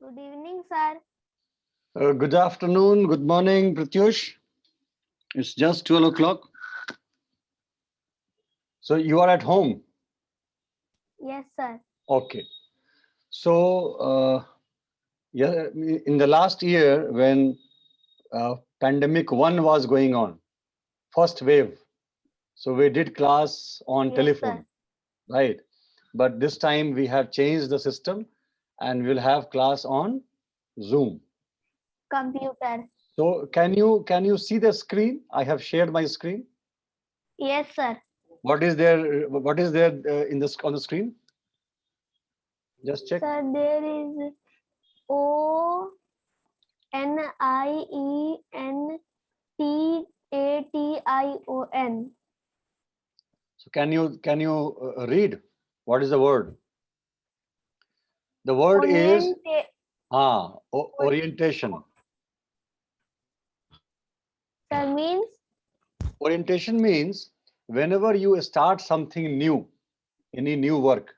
Good evening, sir. Good afternoon, good morning, Pratyush. It's just 12 o'clock. So you are at home. Yes, sir. Okay. So, yeah, in the last year, when pandemic one was going on, first wave, so we did class on Yes, sir. telephone, right? But this time we have changed the system and we'll have class on Zoom. Computer. So can you see the screen? I have shared my screen. Yes, sir. What is there in this on the screen? Just check. Sir, there is ONIENTATION. So can you read? What is the word? The word is Orientation. orientation. Sir means Orientation means whenever you start something new, any new work.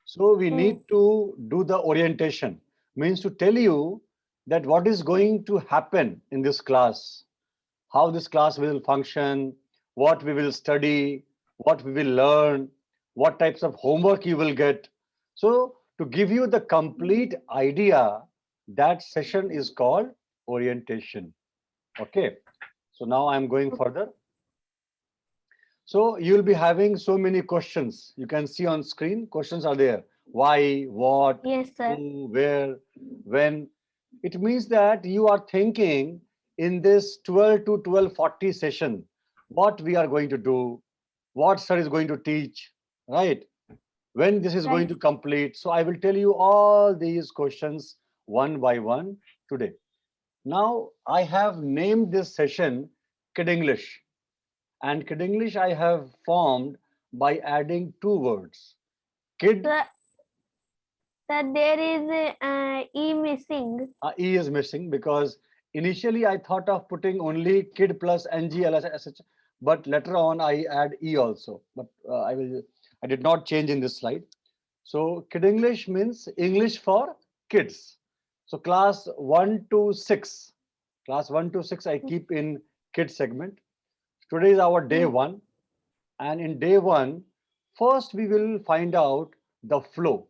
So we hmm, need to do the orientation. Means to tell you that what is going to happen in this class, how this class will function, what we will study, what we will learn, what types of homework you will get. So, to give you the complete idea, that session is called orientation. Okay. So, now I'm going further. So, you'll be having so many questions. You can see on screen, questions are there. Why, what, yes, sir. who, where, when. It means that you are thinking in this 12 to 12:40 session, what we are going to do, what sir is going to teach, right? When this is going Right. to complete. So I will tell you all these questions one by one today. Now I have named this session Kid English. And Kid English I have formed by adding two words. Kid, Sir, sir, there is E missing. E is missing because initially I thought of putting only kid plus NGLSH, but later on I add E also. But I did not change in this slide. So Kid English means English for kids. So class 1 to 6 I keep in kid segment. Today is our day Hmm. one, and in day one, first we will find out the flow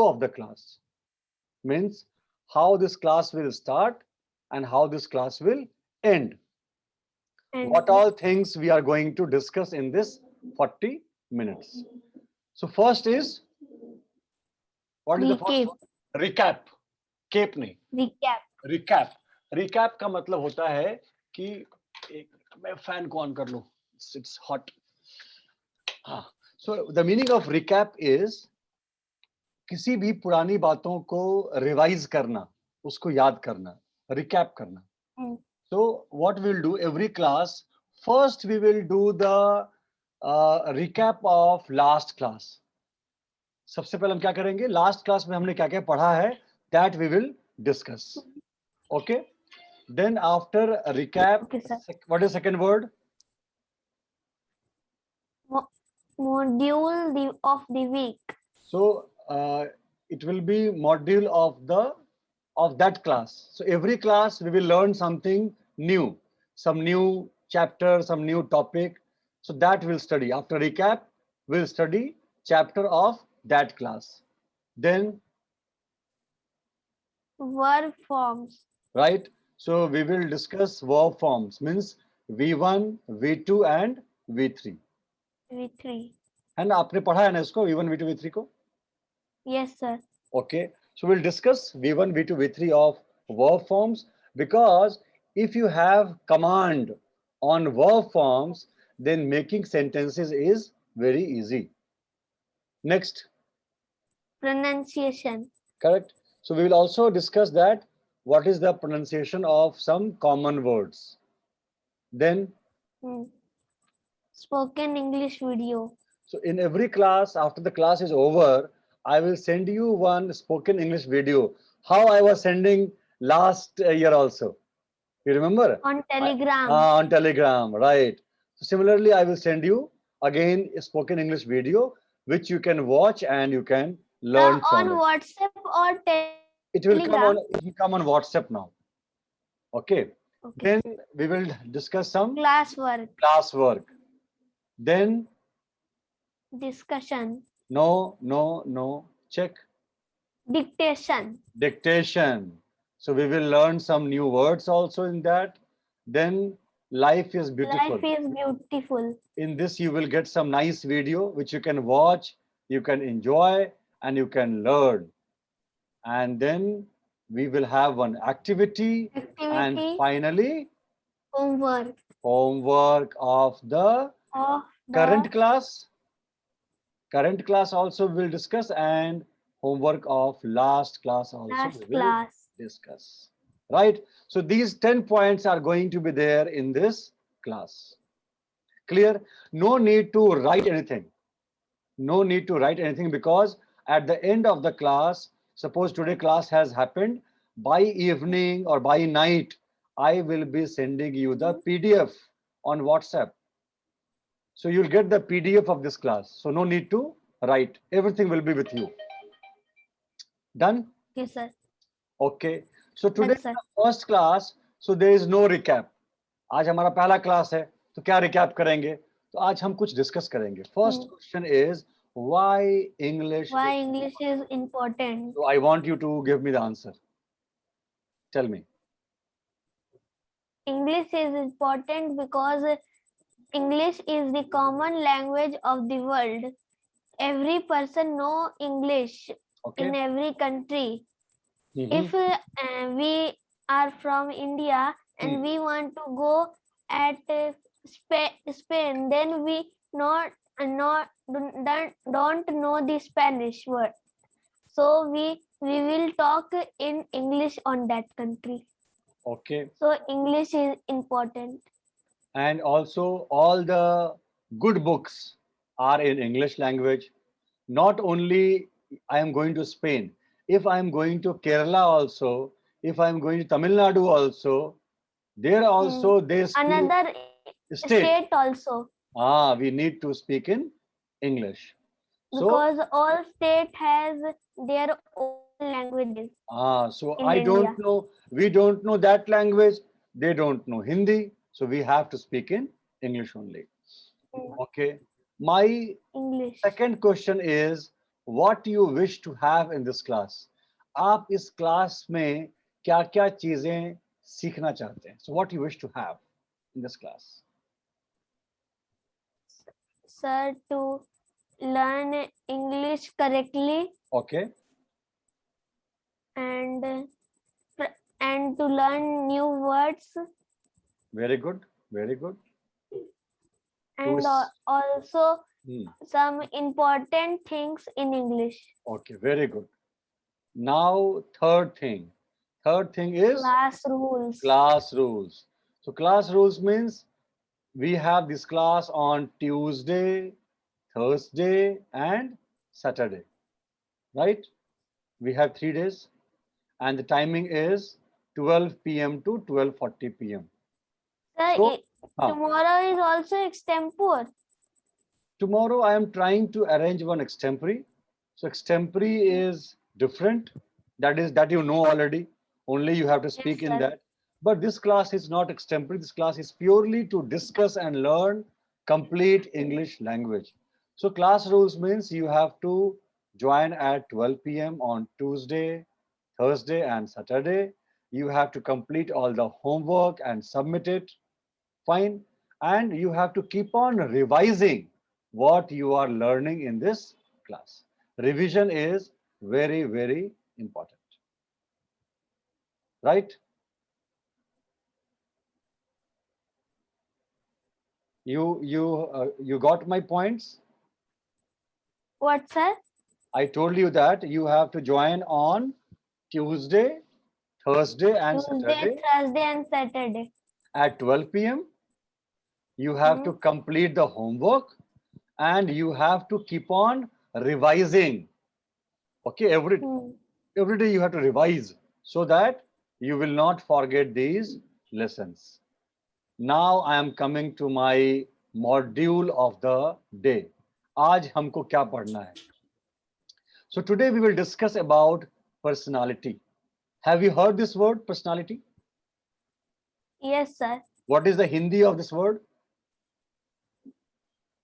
of the class. Means how this class will start and how this class will end. What And all things we are going to discuss in this 40 minutes. So first is, what is the first recap. one? Recap. Cap नहीं, Recap. Recap. Recap का मतलब होता है कि एक मैं fan को on कर लूं, इट्स हॉट. हाँ, so the meaning of recap is किसी भी पुरानी बातों को रिवाइज करना, उसको याद करना, रिकैप करना. Hmm. So what we'll do every class, first we will do the recap of last class. सबसे पहले हम क्या करेंगे, लास्ट क्लास में हमने क्या क्या पढ़ा है, that we will discuss. Okay. Then after recap, Okay, sir. what is second word? Module of the week. So it will be module of that class. So every class we will learn something new, some new chapter, some new topic. So that we'll study. After recap, we'll study chapter of that class. Then, Verb forms. right? So we will discuss verb forms, means V1, V2 and V3. V3. है ना, आपने पढ़ा है ना इसको V1, V2, V3 को? Yes, sir. Okay, so we'll discuss V1, V2, V3 of verb forms, because if you have command on verb forms, then making sentences is very easy. Next, Pronunciation. correct? So we will also discuss that what is the pronunciation of some common words. Then, Hmm. Spoken English video. so in every class, after the class is over, I will send you one spoken English video. How I was sending last year also. You remember? On Telegram. On Telegram, right. So similarly, I will send you again a spoken English video which you can watch and you can learn On from it. WhatsApp or Telegram. It will Telegram. come on WhatsApp now. Okay. Okay. Then we will discuss some Classwork. classwork. Then Discussion. no. Check. Dictation. Dictation. So we will learn some new words also in that. Then life is beautiful. Life is beautiful. In this, you will get some nice video which you can watch, you can enjoy, and you can learn. And then we will have one activity, and Activity. finally, Homework. homework of the Of current the class. Current class also will discuss, and homework of last class also last we will class. discuss. Right? So these 10 points are going to be there in this class. Clear? No need to write anything. No need to write anything, because at the end of the class, suppose today class has happened, by evening or by night, I will be sending you the PDF on WhatsApp. So you'll get the PDF of this class. So no need to write. Everything will be with you. Done? Yes, sir. Okay. So today Done, sir. first class, so there is no recap. आज हमारा पहला class है, तो क्या recap करेंगे? तो आज हम कुछ डिस्कस करेंगे. First question is why English? Why English is important? So I want you to give me the answer. Tell me. English is important because English is the common language of the world. Every person know English Okay. in every country. Mhm. If we are from India and we want to go at Spain, then we don't know the Spanish word. So we will talk in English on that country. Okay. So English is important. And also all the good books are in English language. Not only I am going to Spain, if I am going to Kerala also, if I am going to Tamil Nadu also, there also they speak Another state also, we need to speak in English. So because all state has their own languages. so in I India. don't know, we don't know that language, they don't know Hindi, so we have to speak in English only. Okay. My English. second question is what you wish to have in this class. आप इस class में क्या क्या चीजें सीखना चाहते हैं? So what you wish to have in this class? Sir, to learn English correctly Okay. and to learn new words Very good. Very good. and s- also Hmm. some important things in English. Okay. Very good. Now third thing. Third thing is Class rules. class rules. So class rules means we have this class on Tuesday, Thursday, and Saturday, right? We have 3 days, and the timing is 12 p.m. to 12:40 p.m. Sir, So, tomorrow is also extempore. tomorrow I am trying to arrange one extempore. So extempore is different. That is that you know already. Only you have to speak in sir. that. But this class is not extempore. This class is purely to discuss and learn complete English language. So class rules means you have to join at 12 p.m. on Tuesday, Thursday, and Saturday. You have to complete all the homework and submit it. Fine. And you have to keep on revising what you are learning in this class. Revision is very, very important. Right? You got my points? What, sir? I told you that you have to join on Tuesday, Thursday, and Tuesday, Saturday Thursday, and Saturday. at 12 p.m. You have to complete the homework and you have to keep on revising. Okay, every day you have to revise so that you will not forget these lessons. Now I am coming to my module of the day. आज हमको क्या पढ़ना है? So today we will discuss about personality. Have you heard this word personality? Yes, sir. What is the Hindi of this word?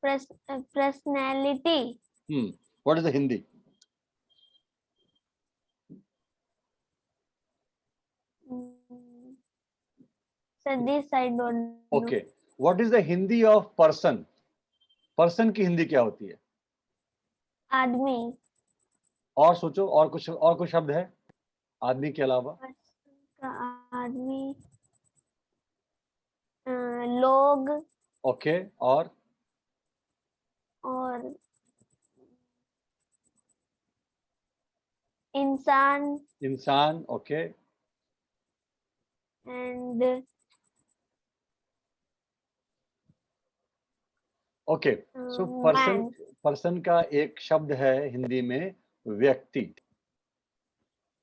Personality. What is the Hindi? So this I don't know. Okay. What is the Hindi of person? Person की हिंदी क्या होती है? आदमी. और सोचो, और कुछ शब्द है आदमी के अलावा? आदमी, लोग. ओके, और इंसान. Okay. And okay. So person का एक शब्द है हिंदी में व्यक्ति.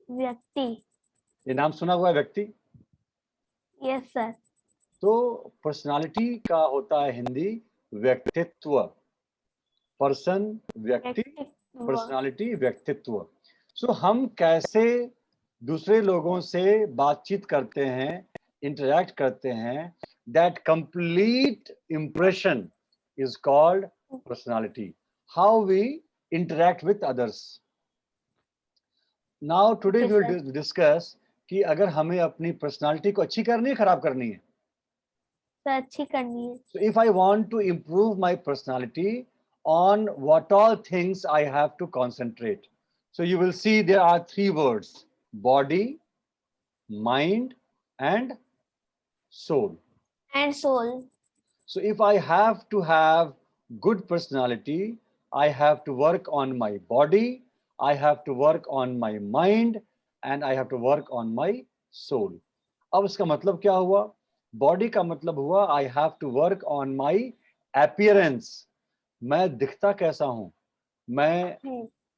ये नाम सुना हुआ है व्यक्ति? Yes sir. तो पर्सनालिटी का होता है हिंदी व्यक्तित्व. पर्सन व्यक्ति, पर्सनालिटी व्यक्तित्व. सो हम कैसे दूसरे लोगों से बातचीत करते हैं, इंटरैक्ट करते हैं, that complete impression is called personality. How we interact with others. Now today we will discuss कि अगर हमें अपनी personality को अच्छी करनी है, खराब करनी है? तो अच्छी करनी है. So if I want to improve my personality, on what all things I have to concentrate. So you will see there are 3 words: body, mind, and soul. And soul. So if I have to have good personality, I have to work on my body, I have to work on my mind, and I have to work on my soul. अब इसका मतलब क्या हुआ? Body का मतलब हुआ I have to work on my appearance. मैं दिखता कैसा हूं, मैं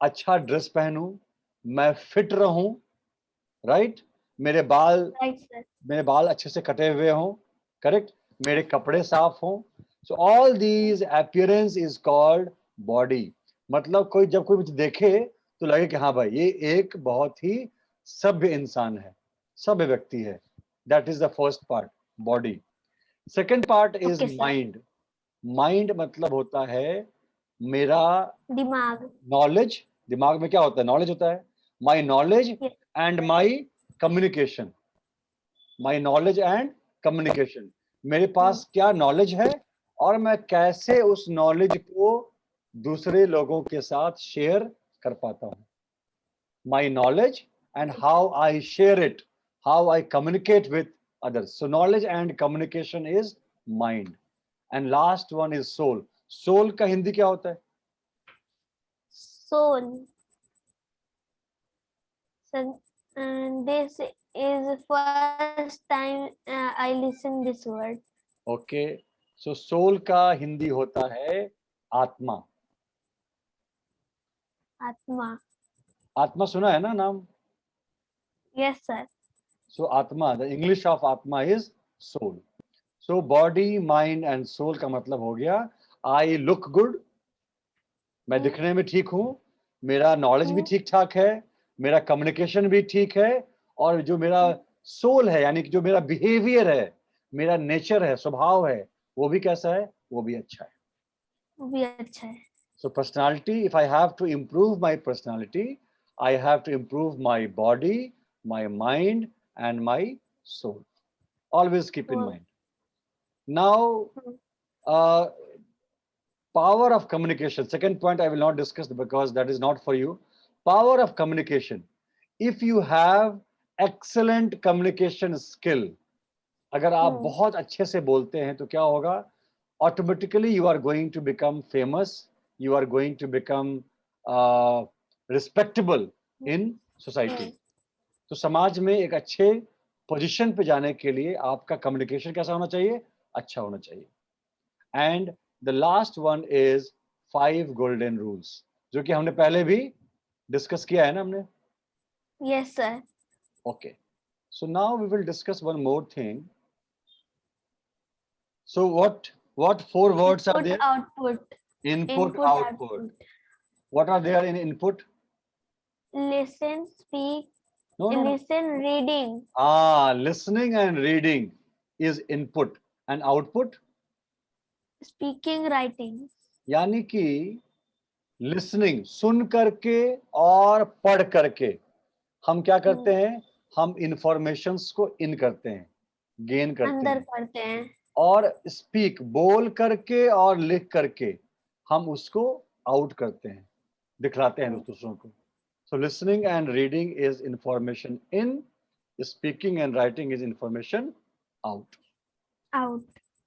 अच्छा ड्रेस पहनूं, मैं फिट रहूं, राइट? मेरे बाल अच्छे से कटे हुए हों, करेक्ट? मेरे कपड़े साफ हों. So all these appearance is called body. मतलब जब कोई मुझे देखे तो लगे कि हाँ भाई, ये एक बहुत ही सभ्य इंसान है, सभ्य व्यक्ति है. That is the first part, body. Second part is mind. Mind मतलब होता है मेरा दिमाग. नॉलेज. दिमाग में क्या होता है? नॉलेज होता है. My knowledge and my communication. My knowledge and communication. मेरे पास क्या नॉलेज है और मैं कैसे उस नॉलेज को दूसरे लोगों के साथ शेयर कर पाता हूं. My knowledge and how I share it, how I communicate with others. So knowledge and communication is mind. And last one is soul. Soul का हिंदी क्या होता है? Soul. So, this is first time I listen this word. Okay. So soul का हिंदी होता है आत्मा. आत्मा. आत्मा सुना है ना नाम? Yes sir. So Atma, the English of Atma is soul. So body, mind and soul का मतलब हो गया I look good, मैं दिखने में ठीक हूँ, मेरा नॉलेज भी ठीक ठाक है, मेरा कम्युनिकेशन भी ठीक है, और जो मेरा सोल है यानी कि जो मेरा बिहेवियर है, मेरा नेचर है, स्वभाव है, वो भी कैसा है? वो भी अच्छा है. वो भी अच्छा है. So personality, if I have to improve my personality, I have to improve my body, my mind and my soul. Always keep in mind. Now, power of communication. Second point I will not discuss because that is not for you. Power of communication. If you have excellent communication skill, अगर आप बहुत अच्छे से बोलते हैं तो क्या होगा? Automatically you are going to become famous. You are going to become respectable in society. तो समाज में एक अच्छे पोजीशन पे जाने के लिए आपका कम्युनिकेशन कैसा होना चाहिए? अच्छा होना चाहिए. And the last one is 5 golden rules, जो कि हमने पहले भी डिस्कस किया है ना हमने? Yes sir. Okay. So now we will discuss one more thing. So what 4 words are there? Output. Input, output. What are there in input? Listen, speak, No, no, no. Listen, reading. Listening and reading is input and output. Speaking, writing. यानी कि listening सुन करके और पढ़ करके हम क्या करते हैं, हम इंफॉर्मेशंस को इन करते हैं, गेन करते अंदर हैं, करते हैं। और स्पीक बोल करके और लिख करके हम उसको आउट करते हैं, दिखलाते हैं दूसरों को. So listening and reading is information in, speaking and writing is information out. Out.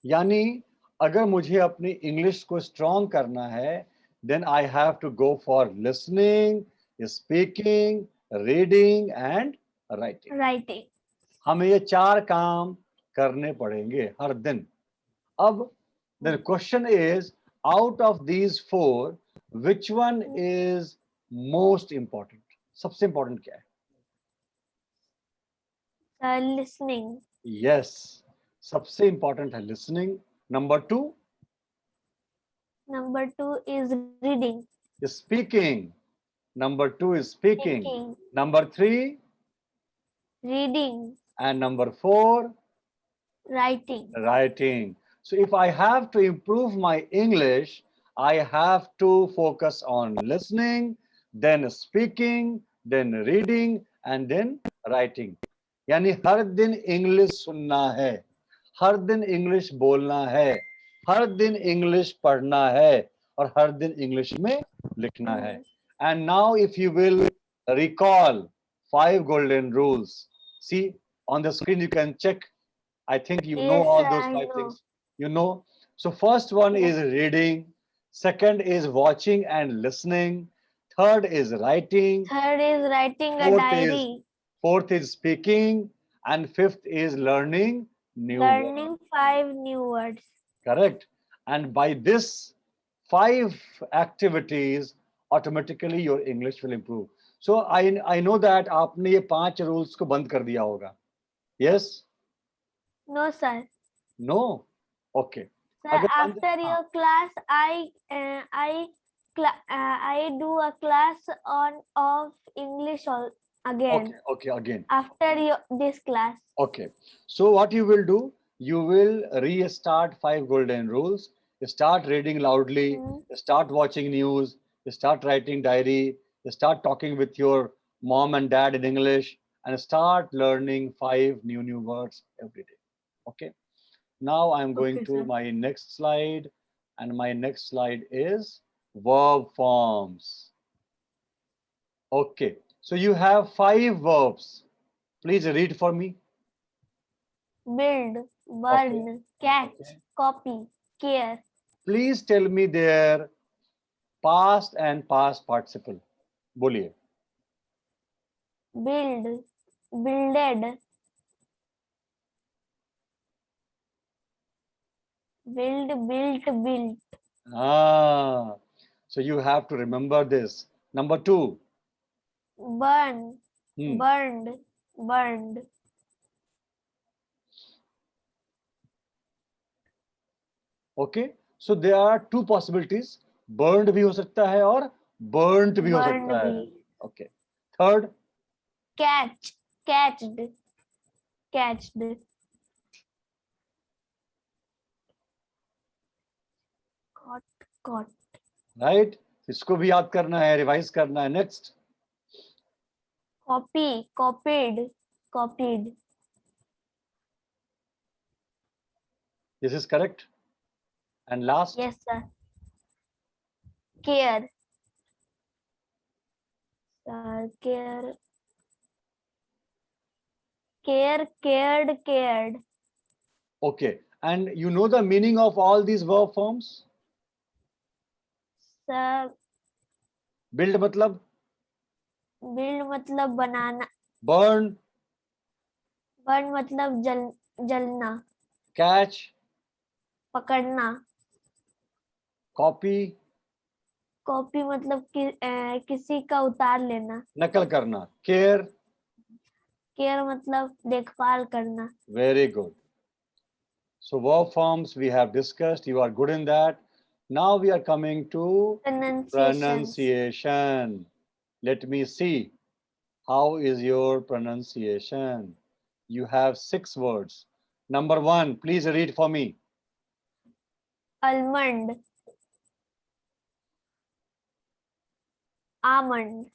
यानी अगर मुझे अपनी इंग्लिश को स्ट्रॉन्ग करना है, then I have to go for listening, speaking, reading and writing. Writing. हमें ये 4 काम करने पड़ेंगे हर दिन. अब the question is, out of these 4, which one is most important? सबसे important क्या है? Listening. Yes, सबसे important है listening. Number 2, Number 2 is reading. speaking. Number 2 is speaking. Speaking. Number 3 Reading. and number 4 Writing. writing. So if I have to improve my English, I have to focus on listening, then speaking, then reading and then writing. यानी हर दिन English सुनना है, हर दिन English बोलना है, हर दिन English पढ़ना है और हर दिन इंग्लिश में लिखना है. And now if you will recall 5 golden rules. See on the screen you can check. I think you know Yes, all sir, those I 5 know. things. You know. So first one is reading, second is watching and listening, third is writing, Third is writing a diary. fourth is speaking, and fifth is learning new words. Learning 5 new words. Correct. And by this 5 activities, automatically your English will improve. So I know that आपने ये 5 rules को बंद कर दिया होगा. Yes? No, sir. No? Okay. Sir, after your class, I do a class of English again. Okay, again. After this class. Okay. So what you will do, you will restart 5 golden rules. Start reading loudly, start watching news, start writing diary, start talking with your mom and dad in English, and start learning 5 new words every day. Okay. Now I'm going to my next slide, and my next slide is verb forms. Okay. So you have 5 verbs. Please read for me. Build, burn, catch, copy, care. Please tell me their past and past participle. बोलिए. Build, builded. Built. So you have to remember this. Number 2. Burn, burned. Okay. So there are 2 possibilities. Burned भी हो सकता है और burnt भी हो सकता है. Okay. Third. Catched. Caught. Right. इसको भी याद करना है, रिवाइज करना है. Next. Copied. This is correct. And last. Yes, sir. Care. Cared. Okay. And you know the meaning of all these verb forms? Sir, Build मतलब बनाना. Burn मतलब जलना. Catch पकड़ना. Copy मतलब किसी का उतार लेना. नकल करना. Care मतलब देखभाल करना. Very good. So verb forms we have discussed. You are good in that. Now we are coming to pronunciation. Let me see How is your pronunciation? You have 6 words. Number 1, please read for me. almond, almond,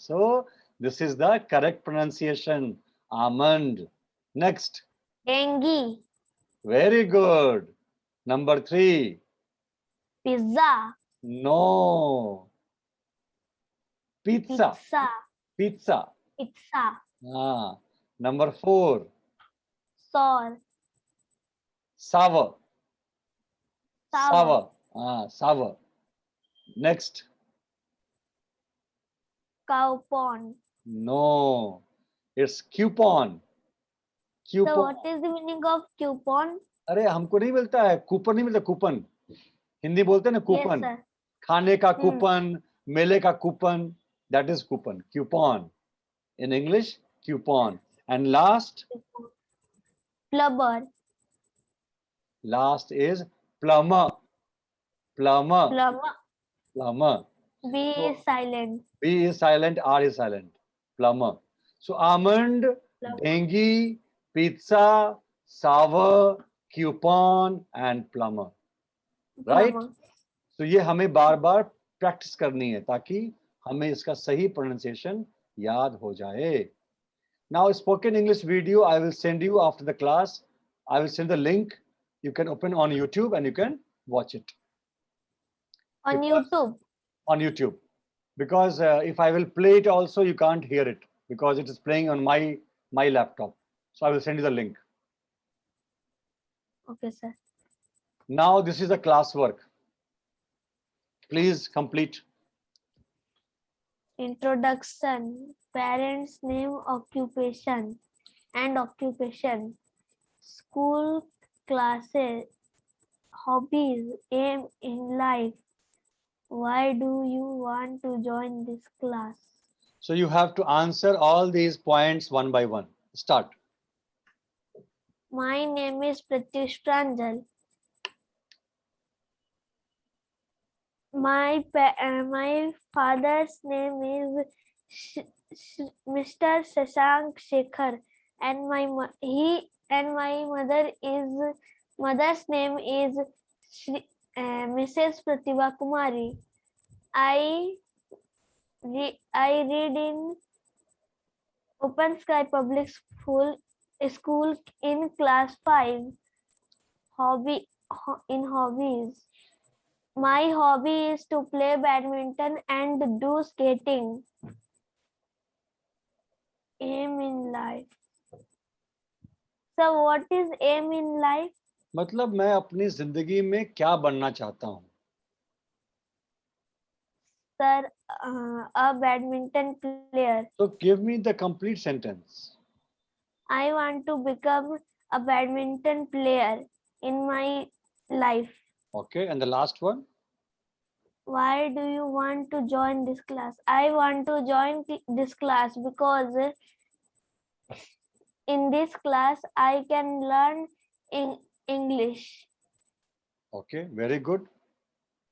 So this is the correct pronunciation. Almond. Next. dengue, Very good. Number 3. pizza, No. Pizza. pizza, Pizza. pizza, Number 4. sour, Sour. sour, Sour. Next. coupon. No. It's coupon. So Coupon. what is the meaning of coupon? अरे हमको नहीं मिलता है, coupon नहीं मिलता, coupon Hindi बोलते हैं ना, Yes, कूपन sir. खाने का कूपन, मेले का coupon, that is coupon, coupon in English, coupon. And last Plumber, is plumber. Plumber. plumber. Plumber. B So, is silent. B is silent, R is silent. Plumber. So almond, Plumber. dengue, pizza, sour, coupon and plumber. Right? Plumber. तो ये हमें बार बार practice करनी है ताकि हमें इसका सही pronunciation याद हो जाए. Now spoken English video I will send you after the class. I will send the link. You can open on YouTube and you can watch it. On Because- YouTube. On YouTube. Because if I will play it also, you can't hear it because it is playing on my laptop. So I will send you the link. Okay, sir. Now this is a classwork. Please complete. Introduction. Parents' name, occupation, and occupation. School, classes, hobbies, aim in life. Why do you want to join this class? So you have to answer all these points one by one. Start. My name is Pratyush Pranjal. My father's name is Mr. Shashank Shekhar, and my mother's name is Mrs. Pratibha Kumari. I read in Open Sky Public School in class 5. Hobbies. My hobby is to play badminton and do skating. Aim in life. So what is aim in life? मतलब मैं अपनी जिंदगी में क्या बनना चाहता हूँ. Sir, a badminton player. So give me the complete sentence. I want to become a badminton player in my life. Okay, and the last one. Why do you want to join this class? I want to join this class because in this class I can learn English. Okay, very good.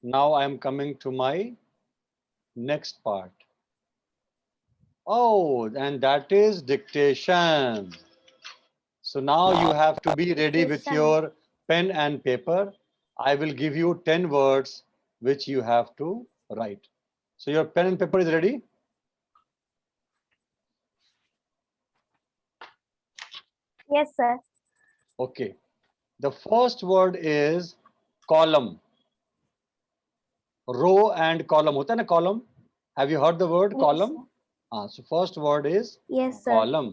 Now I am coming to my next part. Oh, and that is dictation. So now you have to be ready with Dictation. your pen and paper. I will give you 10 words which you have to write. So your pen and paper is ready? Yes, sir. Okay. The first word is column. Row and column. होता है ना column? Have you heard the word Yes, column? So first word is Yes, sir. column.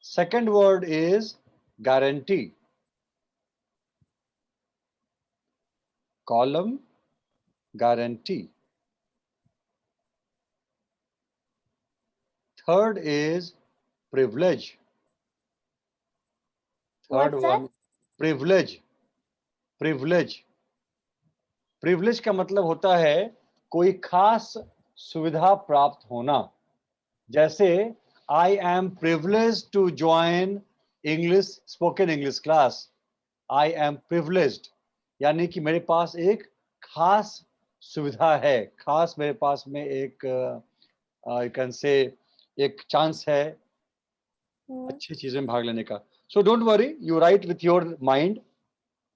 Second word is guarantee. Column, guarantee. Third is privilege. Third What, sir? one, privilege. Privilege. Privilege का मतलब होता है कोई खास सुविधा प्राप्त होना. जैसे I am privileged to join English spoken English class. I am privileged. यानी कि मेरे पास एक खास सुविधा है, खास मेरे पास में एक यू कैन से एक चांस है अच्छी चीजें में भाग लेने का. So don't worry, you right with your mind.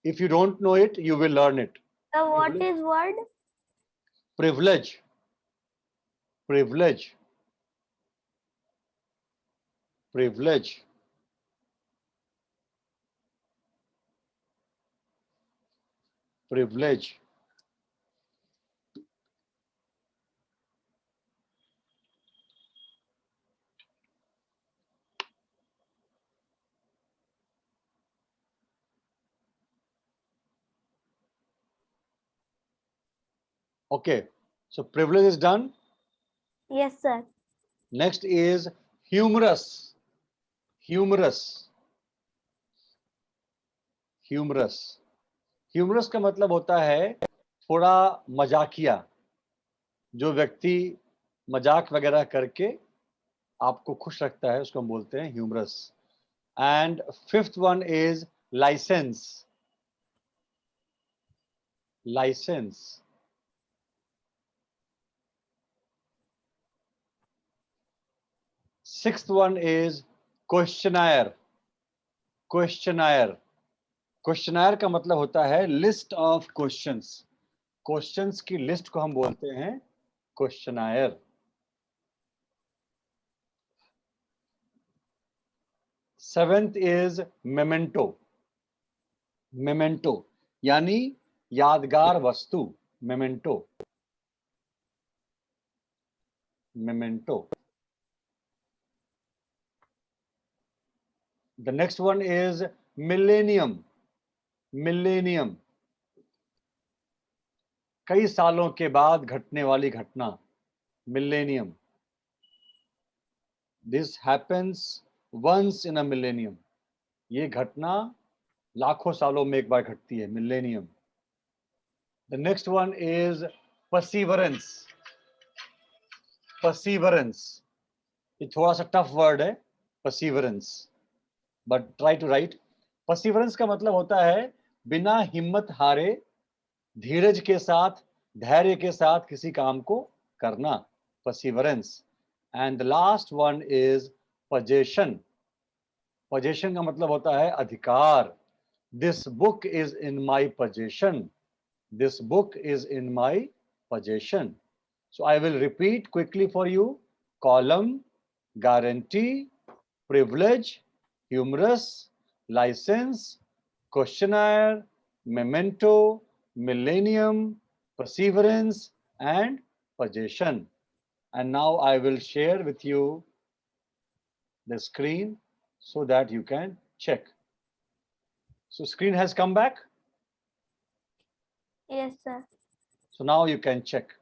If you don't know it, you will learn it. So what is word? Privilege. Privilege. Privilege. Privilege. Okay, so privilege is done. Yes, sir. Next is humorous. Humorous. Humorous. Humorous का मतलब होता है थोड़ा मजाकिया, जो व्यक्ति मजाक वगैरह करके आपको खुश रखता है उसको हम बोलते हैं humerus. And fifth one is licence. Licence. Sixth one is questionnaire. Questionnaire. Questionnaire का मतलब होता है list of questions. Questions की list को हम बोलते हैं questionnaire. Seventh is memento. Memento यानी यादगार वस्तु. Memento. Memento. The next one is millennium. Millennium. कई सालों के बाद घटने वाली घटना. Millennium. This happens once in a millennium. ये घटना लाखों सालों में एक बार घटती है. Millennium. The next one is perseverance. Perseverance. ये थोड़ा सा टफ वर्ड है. Perseverance. But try to write. Perseverance का मतलब होता है बिना हिम्मत हारे, धीरज के साथ, धैर्य के साथ किसी काम को करना. Perseverance. And the last one is possession. Possession का मतलब होता है अधिकार. This book is in my possession. This book is in my possession. So I will repeat quickly for you. Column, guarantee, privilege, humorous, license, questionnaire, memento, millennium, perseverance, and possession. And now I will share with you the screen so that you can check. So screen has come back. Yes, sir. So now you can check.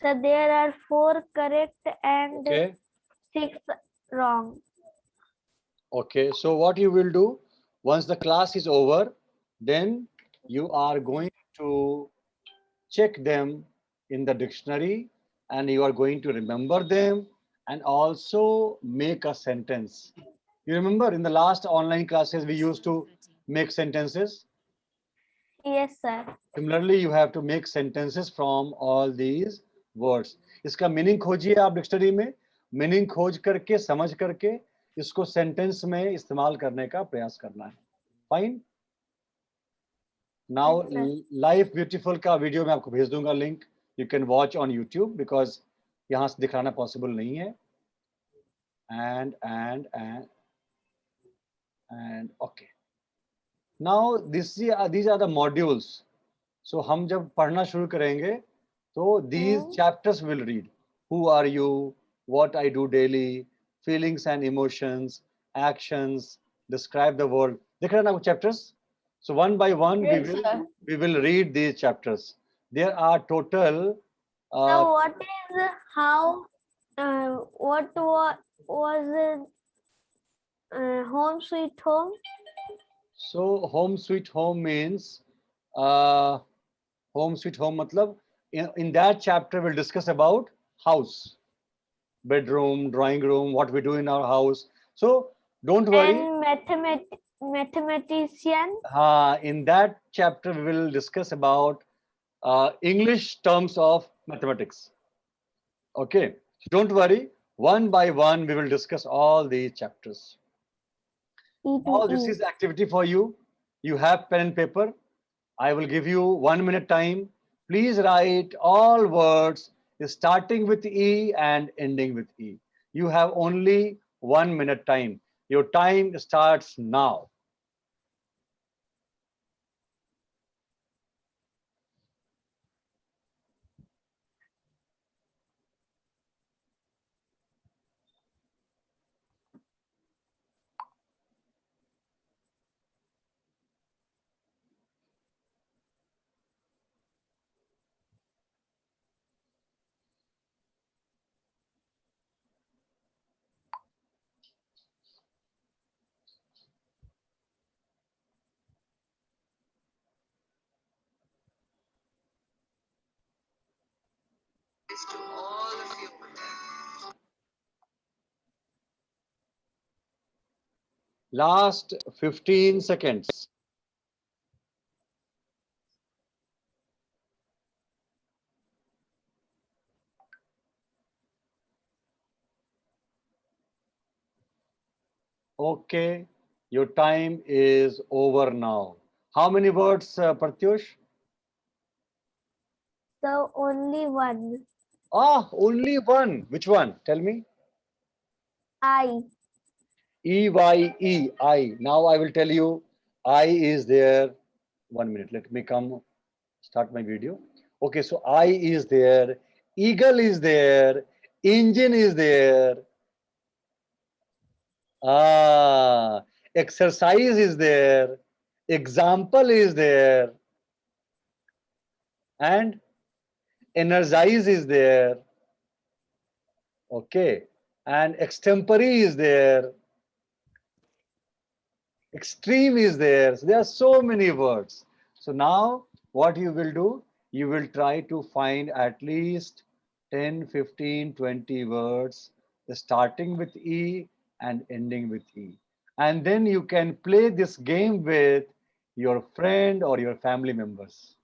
So there are 4 correct and Okay. 6 wrong. Okay. So what you will do once the class is over, then you are going to check them in the dictionary and you are going to remember them and also make a sentence. You remember in the last online classes we used to make sentences. Yes, sir. Similarly, you have to make sentences from all these words. इसका meaning खोजिए आप dictionary में. Meaning खोज करके समझ करके इसको sentence में इस्तेमाल करने का प्रयास करना है. Fine. Now Yes, sir. Life beautiful का वीडियो मैं आपको भेज दूंगा link. You can watch on YouTube because यहाँ से दिखाना पॉसिबल नहीं है. and okay. Now these are the modules. So हम जब पढ़ना शुरू करेंगे तो these chapters will read. Who are you? What I do daily? Feelings and emotions, actions, describe the world. दिख रहा है ना वो chapters? So one by one Yes, sir. we will read these chapters. There are total. So what is how? Was Home Sweet Home? So home sweet home means uh, home sweet home. Matlab, in that chapter we'll discuss about house, bedroom, drawing room, what we do in our house. So don't worry. And mathematician. In that chapter we will discuss about English terms of mathematics. Okay, so don't worry. One by one we will discuss all these chapters. E to Now this E. is activity for you. You have pen and paper. I will give you 1 minute time. Please write all words starting with E and ending with E. You have only 1 minute time. Your time starts now. Last 15 seconds. Okay, your time is over now. How many words, Pratyush? So only one. Only one. Which one? Tell me. I. EYE, I. Now I will tell you, I is there. 1 minute. Let me come start my video. Okay, so I is there. Eagle is there. Engine is there. Ah, exercise is there. Example is there. And energize is there. Okay. And extempore is there. Extreme is there. So there are so many words. So now what you will do, you will try to find at least 10, 15, 20 words starting with E and ending with E. And then you can play this game with your friend or your family members.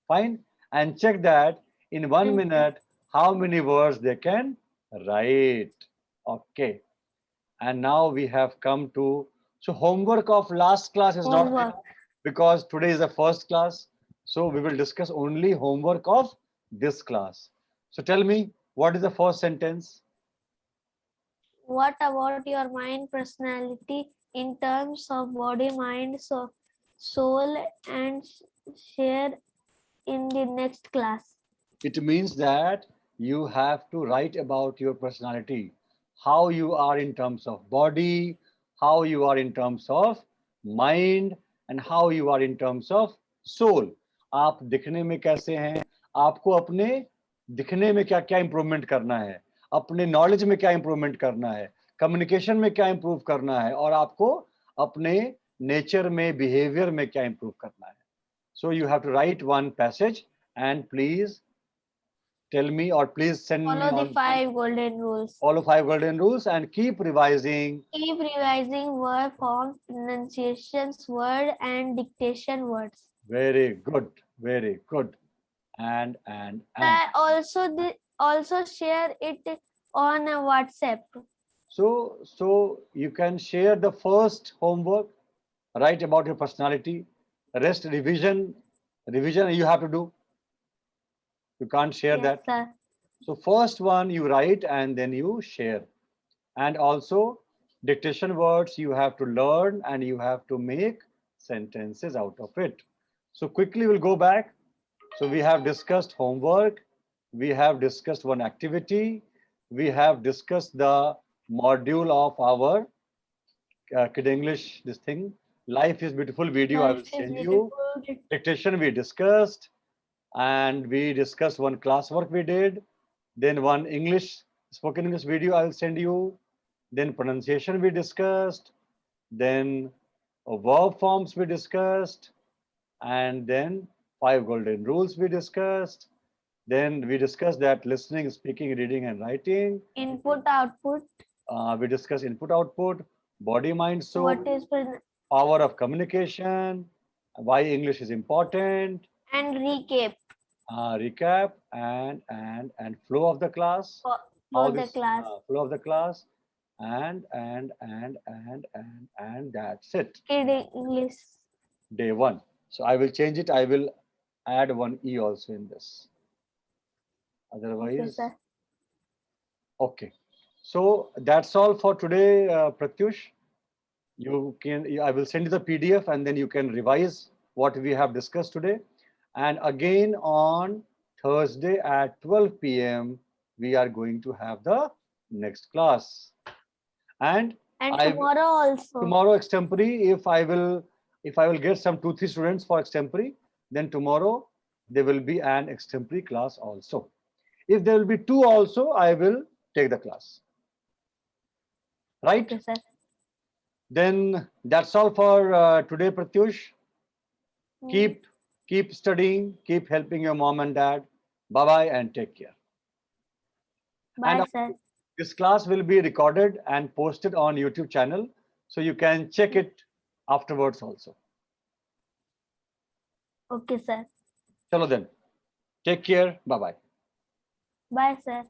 Fine. And check that in 1 minute how many words they can write. Okay. And now we have come to, so homework of last class is not there Homework. because today is the first class. So we will discuss only homework of this class. So tell me, what is the first sentence? What about your mind personality in terms of body, mind, soul, and share in the next class? It means that you have to write about your personality, how you are in terms of body, how you are in terms of mind, and how you are in terms of soul. आप दिखने में कैसे हैं, आपको अपने दिखने में क्या क्या इंप्रूवमेंट करना है, अपने नॉलेज में क्या इंप्रूवमेंट करना है, कम्युनिकेशन में क्या इंप्रूव करना है, और आपको अपने नेचर में, बिहेवियर में क्या इंप्रूव करना है. So you have to write one passage and please tell me or please send me Follow the on 5 golden rules. follow 5 golden rules and keep revising. Keep revising word forms, pronunciations, word, and dictation words. Very good, very good. And Also share it on a WhatsApp. so you can share the first homework, write about your personality. Rest revision you have to do. You can't share Yes, that. sir. So first one you write and then you share. And also dictation words you have to learn and you have to make sentences out of it. So quickly we'll go back. So we have discussed homework, we have discussed one activity, we have discussed the module of our Kid English, this thing. Life is Beautiful video I Life will is send you. beautiful. Dictation we discussed. and we discussed one classwork we did, then one English, spoken English video I'll send you, then pronunciation we discussed, then verb forms we discussed, and then 5 golden rules we discussed. Then we discussed that listening, speaking, reading, and writing. Input, output. We discussed input, output, body, mind, soul, What is power of communication, why English is important, and recap recap, and flow of the class. for, How for the this class. flow of the class, and that's it. Kid English. Day one. So I will change it. I will add one E also in this. Okay, Otherwise, sir. okay. So that's all for today, Pratyush. You can, I will send you the PDF and then you can revise what we have discussed today. And again on Thursday at 12 p.m., we are going to have the next class. And And I tomorrow also. tomorrow extempore, if I will get some 2-3 students for extempore, then tomorrow there will be an extempore class also. If there will be 2 also, I will take the class. Right? Okay, sir. Then that's all for today, Pratyush. Hmm. Keep studying, keep helping your mom and dad. Bye bye and take care. Bye, And sir. this class will be recorded and posted on YouTube channel, so you can check it afterwards also. Okay, sir. Chalo then. Take care. Bye bye. Bye, sir.